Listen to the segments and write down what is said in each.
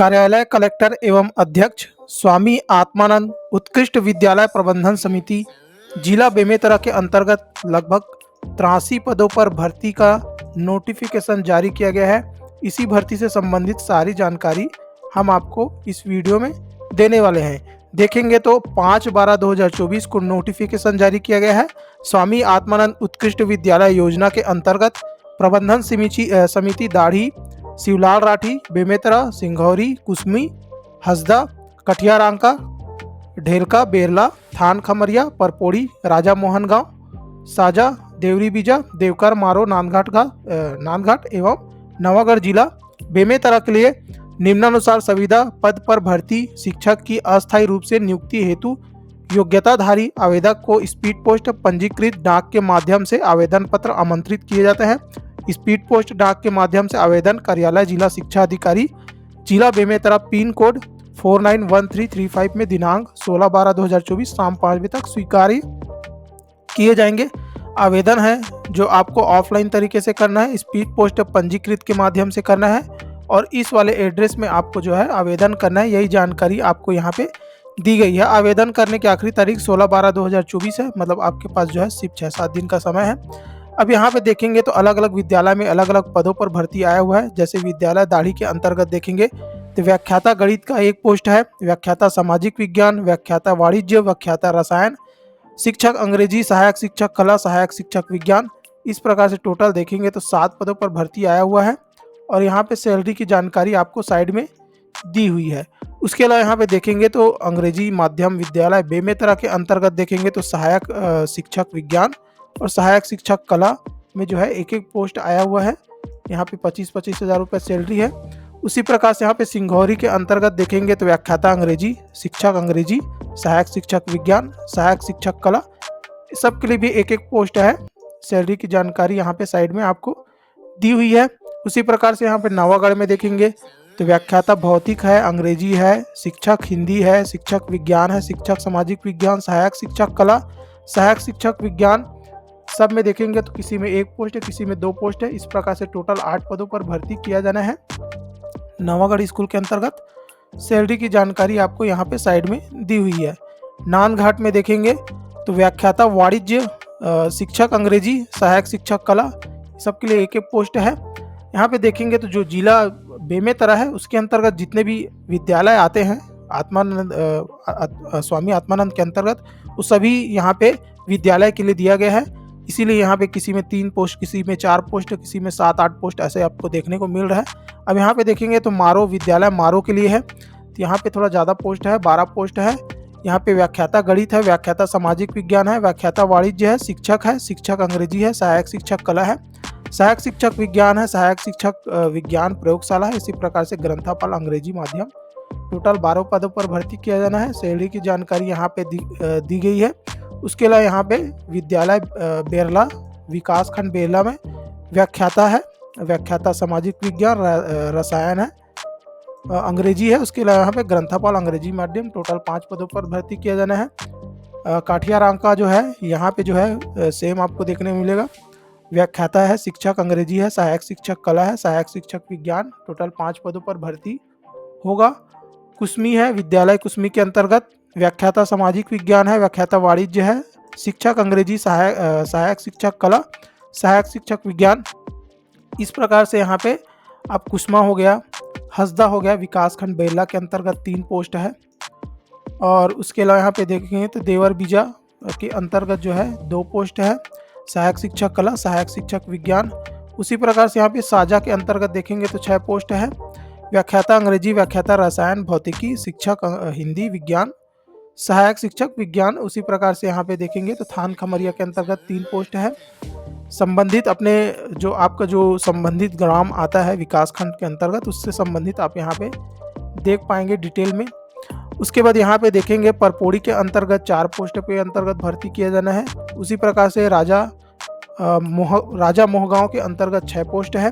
कार्यालय कलेक्टर एवं अध्यक्ष स्वामी आत्मानंद उत्कृष्ट विद्यालय प्रबंधन समिति जिला बेमेतरा के अंतर्गत लगभग 83 पदों पर भर्ती का नोटिफिकेशन जारी किया गया है। इसी भर्ती से संबंधित सारी जानकारी हम आपको इस वीडियो में देने वाले हैं। देखेंगे तो 5/12/2024 को नोटिफिकेशन जारी किया गया है। स्वामी आत्मानंद उत्कृष्ट विद्यालय योजना के अंतर्गत प्रबंधन समिति दाढ़ी, शिवलाल राठी, बेमेतरा, सिंघौरी, कुसमी, हसदा, कठियारांका, ढेलका, बेरला, थान खमरिया, परपोड़ी, राजा मोहन गांव, साजा, देवरी बीजा, देवकर, मारो, नांदघाट एवं नवागढ़ जिला बेमेतरा के लिए निम्नानुसार संविदा पद पर भर्ती शिक्षक की अस्थायी रूप से नियुक्ति हेतु योग्यताधारी आवेदक को स्पीड पोस्ट पंजीकृत डाक के माध्यम से आवेदन पत्र आमंत्रित किए जाते हैं। स्पीड पोस्ट डाक के माध्यम से आवेदन कार्यालय जिला शिक्षा अधिकारी जिला बेमेतरा पिन कोड 491335 में दिनांक 16/12/2024 शाम 5 बजे तक स्वीकार्य किए जाएंगे। आवेदन है जो आपको ऑफलाइन तरीके से करना है, स्पीड पोस्ट पंजीकृत के माध्यम से करना है और इस वाले एड्रेस में आपको जो है आवेदन करना है। यही जानकारी आपको यहाँ पे दी गई है। आवेदन करने की आखिरी तारीख 16/12/2024 है, मतलब आपके पास जो है सिर्फ 6-7 दिन का समय है। अब यहाँ पे देखेंगे तो अलग अलग विद्यालय में अलग अलग पदों पर भर्ती आया हुआ है। जैसे विद्यालय दाढ़ी के अंतर्गत देखेंगे तो व्याख्याता गणित का एक पोस्ट है, व्याख्याता सामाजिक विज्ञान, व्याख्याता वाणिज्य, व्याख्याता रसायन, शिक्षक अंग्रेजी, सहायक शिक्षक कला, सहायक शिक्षक विज्ञान। इस प्रकार से टोटल देखेंगे तो 7 पदों पर भर्ती आया हुआ है और यहाँ पे सैलरी की जानकारी आपको साइड में दी हुई है। उसके अलावा यहाँ पे देखेंगे तो अंग्रेजी माध्यम विद्यालय बेमेतरा के अंतर्गत देखेंगे तो सहायक शिक्षक विज्ञान और सहायक शिक्षक कला में जो है एक एक पोस्ट आया हुआ है। यहाँ पे 25-25 हज़ार रुपये सैलरी है। उसी प्रकार से यहाँ पे सिंघौरी के अंतर्गत देखेंगे तो व्याख्याता अंग्रेजी, शिक्षक अंग्रेजी, सहायक शिक्षक विज्ञान, सहायक शिक्षक कला, सबके लिए भी एक एक पोस्ट है। सैलरी की जानकारी यहाँ पे साइड में आपको दी हुई है। उसी प्रकार से यहाँ पे नवागढ़ में देखेंगे तो व्याख्याता भौतिक है, अंग्रेजी है, शिक्षक हिंदी है, शिक्षक विज्ञान है, शिक्षक सामाजिक विज्ञान, सहायक शिक्षक कला, सहायक शिक्षक विज्ञान, सब में देखेंगे तो किसी में 1 पोस्ट है, किसी में 2 पोस्ट है। इस प्रकार से टोटल 8 पदों पर भर्ती किया जाना है नवागढ़ स्कूल के अंतर्गत। सैलरी की जानकारी आपको यहाँ पे साइड में दी हुई है। नांदघाट में देखेंगे तो व्याख्याता वाणिज्य, शिक्षक अंग्रेजी, सहायक शिक्षक कला, सबके लिए एक एक पोस्ट है। यहाँ पे देखेंगे तो जो जिला बेमेतरा है उसके अंतर्गत जितने भी विद्यालय आते हैं स्वामी आत्मानंद के अंतर्गत, वो सभी यहाँ पे विद्यालय के लिए दिया गया है। इसीलिए यहाँ पे किसी में 3 पोस्ट, किसी में 4 पोस्ट, किसी में 7-8 पोस्ट ऐसे आपको देखने को मिल रहा है। अब यहाँ पे देखेंगे तो मारो विद्यालय मारो के लिए है, तो यहाँ पे थोड़ा ज़्यादा पोस्ट है, 12 पोस्ट है। यहाँ पे व्याख्याता गणित है, व्याख्याता सामाजिक विज्ञान है, व्याख्याता वाणिज्य है, शिक्षक अंग्रेजी है, सहायक शिक्षक कला है, सहायक शिक्षक विज्ञान है, सहायक शिक्षक विज्ञान प्रयोगशाला है। इसी प्रकार से ग्रंथापाल अंग्रेजी माध्यम। टोटल 12 पदों पर भर्ती किया जाना है। सैलरी की जानकारी यहाँ पे दी गई है। उसके अलावा यहाँ पे विद्यालय बेरला, विकासखंड बेरला में व्याख्याता है, व्याख्याता सामाजिक विज्ञान, रसायन है, अंग्रेजी है। उसके अलावा यहाँ पे ग्रंथापाल अंग्रेजी माध्यम। टोटल 5 पदों पर भर्ती किया जाना है। काठियारांका जो है यहाँ पे जो है सेम आपको देखने मिलेगा। व्याख्याता है, शिक्षक अंग्रेजी है, सहायक शिक्षक कला है, सहायक शिक्षक विज्ञान। टोटल 5 पदों पर भर्ती होगा। कुसमी है, विद्यालय कुसमी के अंतर्गत व्याख्याता सामाजिक विज्ञान है, व्याख्याता वाणिज्य है, शिक्षक अंग्रेजी, सहायक शिक्षक कला, सहायक शिक्षक विज्ञान। इस प्रकार से यहाँ पे आप कुसमा हो गया, हसदा हो गया, विकासखंड बेरला के अंतर्गत 3 पोस्ट है। और उसके अलावा यहाँ पे देखेंगे तो देवर बीजा के अंतर्गत जो है 2 पोस्ट है, सहायक शिक्षक कला, सहायक शिक्षक विज्ञान। उसी प्रकार से यहाँ पे साजा के अंतर्गत देखेंगे तो 6 पोस्ट है, व्याख्याता अंग्रेजी, व्याख्याता रसायन, भौतिकी, शिक्षक हिंदी विज्ञान, सहायक शिक्षक विज्ञान। उसी प्रकार से यहाँ पे देखेंगे तो थान खमरिया के अंतर्गत 3 पोस्ट है। संबंधित अपने जो आपका जो संबंधित ग्राम आता है विकासखंड के अंतर्गत, उससे संबंधित आप यहाँ पे देख पाएंगे डिटेल में। उसके बाद यहाँ पे देखेंगे परपोड़ी के अंतर्गत 4 पोस्ट पे अंतर्गत भर्ती किया जाना है। उसी प्रकार से राजा मोहगांव के अंतर्गत 6 पोस्ट है।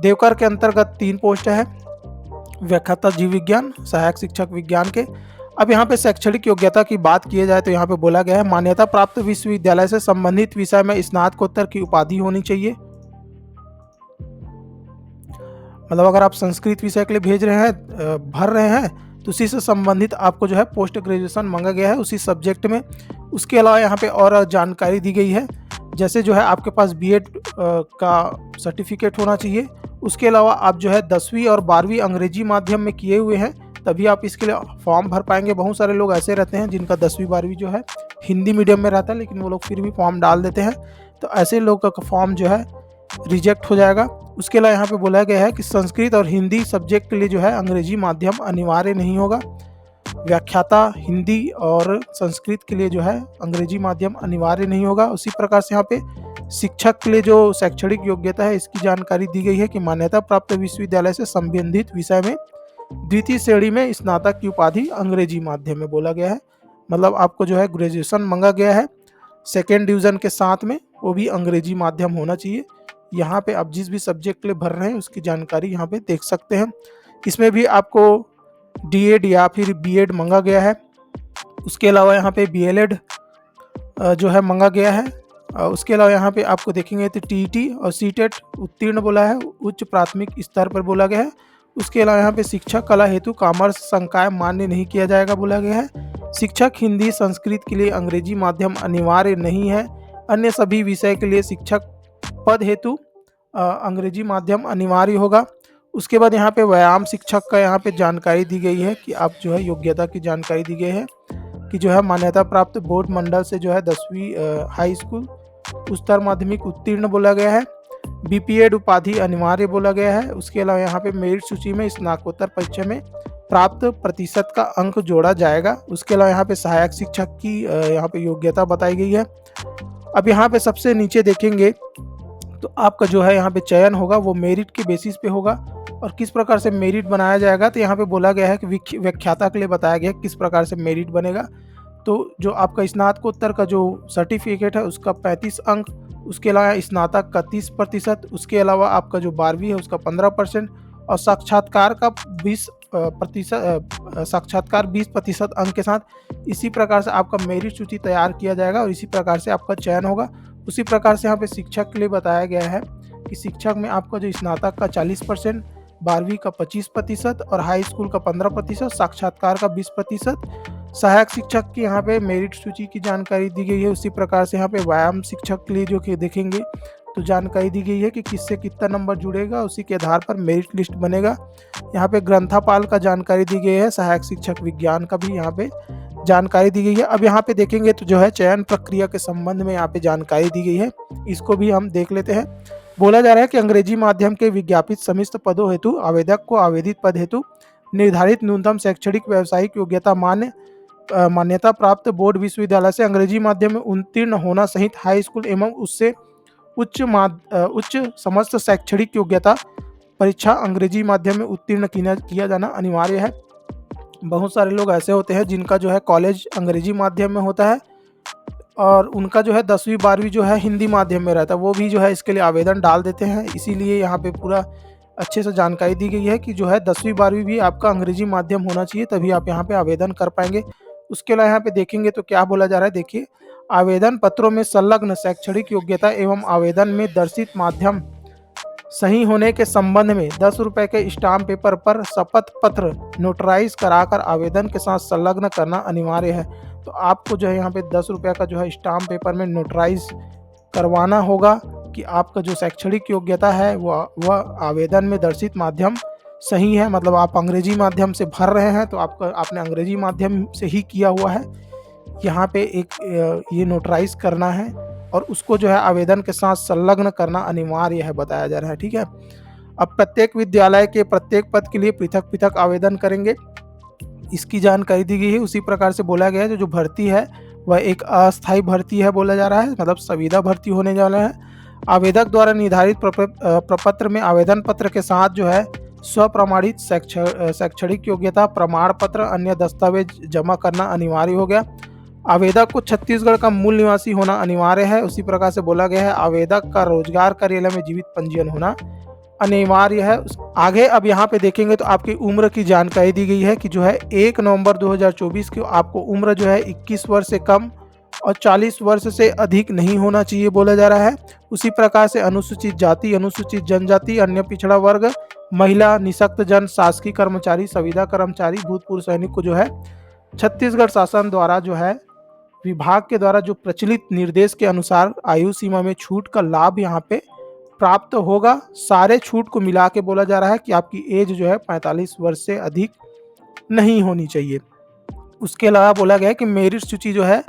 देवकर के अंतर्गत 3 पोस्ट है, व्याख्याता जीव विज्ञान, सहायक शिक्षक विज्ञान के। अब यहाँ पे शैक्षणिक योग्यता की बात की जाए तो यहाँ पे बोला गया है मान्यता प्राप्त विश्वविद्यालय से संबंधित विषय में स्नातकोत्तर की उपाधि होनी चाहिए। मतलब अगर आप संस्कृत विषय के लिए भेज रहे हैं, भर रहे हैं, तो उसी से संबंधित आपको जो है पोस्ट ग्रेजुएशन मांगा गया है उसी सब्जेक्ट में। उसके अलावा यहाँ पे और जानकारी दी गई है, जैसे जो है आपके पास बीएड का सर्टिफिकेट होना चाहिए। उसके अलावा आप जो है 10वीं और 12वीं अंग्रेजी माध्यम में किए हुए हैं, तभी आप इसके लिए फॉर्म भर पाएंगे। बहुत सारे लोग ऐसे रहते हैं जिनका 10वीं 12वीं जो है हिंदी मीडियम में रहता है, लेकिन वो लोग फिर भी फॉर्म डाल देते हैं, तो ऐसे लोगों का फॉर्म जो है रिजेक्ट हो जाएगा। उसके अलावा यहाँ पे बोला गया है कि संस्कृत और हिंदी सब्जेक्ट के लिए जो है अंग्रेजी माध्यम अनिवार्य नहीं होगा। व्याख्याता हिंदी और संस्कृत के लिए जो है अंग्रेजी माध्यम अनिवार्य नहीं होगा। उसी प्रकार से यहाँ पे शिक्षक के लिए जो शैक्षणिक योग्यता है इसकी जानकारी दी गई है कि मान्यता प्राप्त विश्वविद्यालय से संबंधित विषय में द्वितीय श्रेणी में स्नातक की उपाधि अंग्रेजी माध्यम में बोला गया है। मतलब आपको जो है ग्रेजुएशन मांगा गया है सेकेंड डिवीज़न के साथ में, वो भी अंग्रेजी माध्यम होना चाहिए। यहाँ पे आप जिस भी सब्जेक्ट के लिए भर रहे हैं उसकी जानकारी यहाँ पे देख सकते हैं। इसमें भी आपको डीएड या फिर बीएड मांगा गया है। उसके अलावा यहाँ पे बीएलएड जो है मांगा गया है। उसके अलावा यहाँ पे आपको देखेंगे तो टीईटी और सीटेट उत्तीर्ण बोला है, उच्च प्राथमिक स्तर पर बोला गया है। उसके अलावा यहाँ पे शिक्षक कला हेतु कॉमर्स संकाय मान्य नहीं किया जाएगा बोला गया है। शिक्षक हिंदी संस्कृत के लिए अंग्रेजी माध्यम अनिवार्य नहीं है। अन्य सभी विषय के लिए शिक्षक पद हेतु अंग्रेजी माध्यम अनिवार्य होगा। उसके बाद यहाँ पे व्यायाम शिक्षक का यहाँ पे जानकारी दी गई है कि आप जो है योग्यता की जानकारी दी गई है कि जो है मान्यता प्राप्त बोर्ड मंडल से जो है 10वीं हाई स्कूल उच्चतर माध्यमिक उत्तीर्ण बोला गया है। बीपीएड उपाधि अनिवार्य बोला गया है। उसके अलावा यहाँ पे मेरिट सूची में स्नातकोत्तर परीक्षा में प्राप्त प्रतिशत का अंक जोड़ा जाएगा। उसके अलावा यहाँ पे सहायक शिक्षक की यहाँ पे योग्यता बताई गई है। अब यहाँ पे सबसे नीचे देखेंगे तो आपका जो है यहाँ पे चयन होगा वो मेरिट के बेसिस पे होगा। और किस प्रकार से मेरिट बनाया जाएगा, तो यहाँ पे बोला गया है कि व्याख्याता के लिए बताया गया है किस प्रकार से मेरिट बनेगा। तो जो आपका स्नातकोत्तर का जो सर्टिफिकेट है उसका 35 अंक, उसके अलावा स्नातक का 30%, उसके अलावा आपका जो 12वीं है उसका 15% और साक्षात्कार का 20% अंक के साथ इसी प्रकार से आपका मेरिट सूची तैयार किया जाएगा और इसी प्रकार से आपका चयन होगा। उसी प्रकार से यहाँ पे शिक्षक के लिए बताया गया है कि शिक्षक में आपका जो स्नातक का 40%, 12वीं का 25% और हाई स्कूल का 15%, साक्षात्कार का 20%। सहायक शिक्षक की यहाँ पे मेरिट सूची की जानकारी दी गई है। उसी प्रकार से यहाँ पे व्यायाम शिक्षक के लिए जो कि देखेंगे तो जानकारी दी गई है कि किससे कितना नंबर जुड़ेगा, उसी के आधार पर मेरिट लिस्ट बनेगा। यहाँ पे ग्रंथापाल का जानकारी दी गई है, सहायक शिक्षक विज्ञान का भी यहाँ पे जानकारी दी गई है। अब यहाँ पे देखेंगे तो जो है चयन प्रक्रिया के संबंध में यहाँ पे जानकारी दी गई है, इसको भी हम देख लेते हैं। बोला जा रहा है कि अंग्रेजी माध्यम के विज्ञापित समस्त पदों हेतु आवेदक को आवेदित पद हेतु निर्धारित न्यूनतम शैक्षणिक व्यावसायिक योग्यता मान्यता प्राप्त बोर्ड विश्वविद्यालय से अंग्रेजी माध्यम में उत्तीर्ण होना सहित हाई स्कूल एवं उससे उच्च समस्त शैक्षणिक योग्यता परीक्षा अंग्रेजी माध्यम में उत्तीर्ण किया जाना अनिवार्य है। बहुत सारे लोग ऐसे होते हैं जिनका जो है कॉलेज अंग्रेजी माध्यम में होता है और उनका जो है 10वीं 12वीं जो है हिंदी माध्यम में रहता है, वो भी जो है इसके लिए आवेदन डाल देते हैं। इसीलिए यहाँ पे पूरा अच्छे से जानकारी दी गई है कि जो है 10वीं 12वीं भी आपका अंग्रेजी माध्यम होना चाहिए, तभी आप यहाँ पे आवेदन कर पाएंगे। उसके अलावा यहाँ पे देखेंगे तो क्या बोला जा रहा है, देखिए आवेदन पत्रों में संलग्न शैक्षणिक योग्यता एवं आवेदन में दर्शित माध्यम सही होने के संबंध में 10 रुपये के स्टाम्प पेपर पर शपथ पत्र नोटराइज कराकर आवेदन के साथ संलग्न करना अनिवार्य है। तो आपको जो है यहाँ पे 10 रुपये का जो है स्टाम्प पेपर में नोटराइज करवाना होगा कि आपका जो शैक्षणिक योग्यता है वह आवेदन में दर्शित माध्यम सही है। मतलब आप अंग्रेजी माध्यम से भर रहे हैं तो आपने अंग्रेजी माध्यम से ही किया हुआ है, यहाँ पे एक ये नोटराइज करना है और उसको जो है आवेदन के साथ संलग्न करना अनिवार्य है बताया जा रहा है। ठीक है, अब प्रत्येक विद्यालय के प्रत्येक पद के लिए पृथक पृथक आवेदन करेंगे, इसकी जानकारी दी गई है। उसी प्रकार से बोला गया है जो भर्ती है वह एक अस्थायी भर्ती है बोला जा रहा है, मतलब संविदा भर्ती होने जा रहा है। आवेदक द्वारा निर्धारित प्रपत्र में आवेदन पत्र के साथ जो है स्वप्रमाणित शैक्षणिक योग्यता प्रमाण पत्र अन्य दस्तावेज जमा करना अनिवार्य हो गया। आवेदक को छत्तीसगढ़ का मूल निवासी होना अनिवार्य है। उसी प्रकार से बोला गया है आवेदक का रोजगार कार्यालय में जीवित पंजीयन होना अनिवार्य है। आगे अब यहाँ पे देखेंगे तो आपकी उम्र की जानकारी दी गई है कि जो है 1 नवंबर 2024 की आपको उम्र जो है 21 वर्ष से कम और 40 वर्ष से अधिक नहीं होना चाहिए बोला जा रहा है। उसी प्रकार से अनुसूचित जाति, अनुसूचित जनजाति, अन्य पिछड़ा वर्ग महिला, निःशक्त जन, शासकीय कर्मचारी, संविदा कर्मचारी, भूतपूर्व सैनिक को जो है छत्तीसगढ़ शासन द्वारा जो है विभाग के द्वारा जो प्रचलित निर्देश के अनुसार आयु सीमा में छूट का लाभ यहाँ पे प्राप्त होगा। सारे छूट को मिला के बोला जा रहा है कि आपकी एज जो है 45 वर्ष से अधिक नहीं होनी चाहिए। उसके अलावा बोला गया है कि मेरिट सूची जो है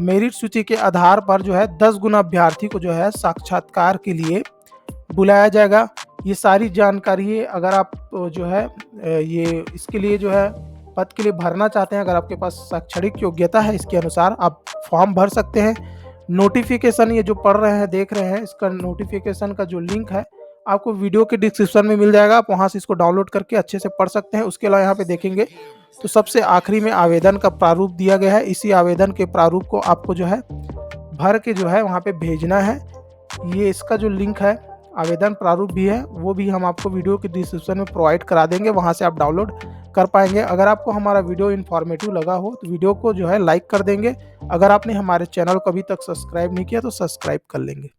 मेरिट सूची के आधार पर जो है 10 गुना अभ्यर्थी को जो है साक्षात्कार के लिए बुलाया जाएगा। ये सारी जानकारी अगर आप जो है ये इसके लिए जो है पद के लिए भरना चाहते हैं, अगर आपके पास शैक्षणिक योग्यता है इसके अनुसार आप फॉर्म भर सकते हैं। नोटिफिकेशन ये जो पढ़ रहे हैं देख रहे हैं, इसका नोटिफिकेशन का जो लिंक है आपको वीडियो के डिस्क्रिप्शन में मिल जाएगा, आप वहाँ से इसको डाउनलोड करके अच्छे से पढ़ सकते हैं। उसके अलावा यहाँ पे देखेंगे तो सबसे आखिरी में आवेदन का प्रारूप दिया गया है। इसी आवेदन के प्रारूप को आपको जो है भर के जो है वहाँ पे भेजना है। ये इसका जो लिंक है आवेदन प्रारूप भी है, वो भी हम आपको वीडियो के डिस्क्रिप्शन में प्रोवाइड करा देंगे, वहाँ से आप डाउनलोड कर पाएंगे। अगर आपको हमारा वीडियो इन्फॉर्मेटिव लगा हो तो वीडियो को जो है लाइक कर देंगे। अगर आपने हमारे चैनल को अभी तक सब्सक्राइब नहीं किया तो सब्सक्राइब कर लेंगे।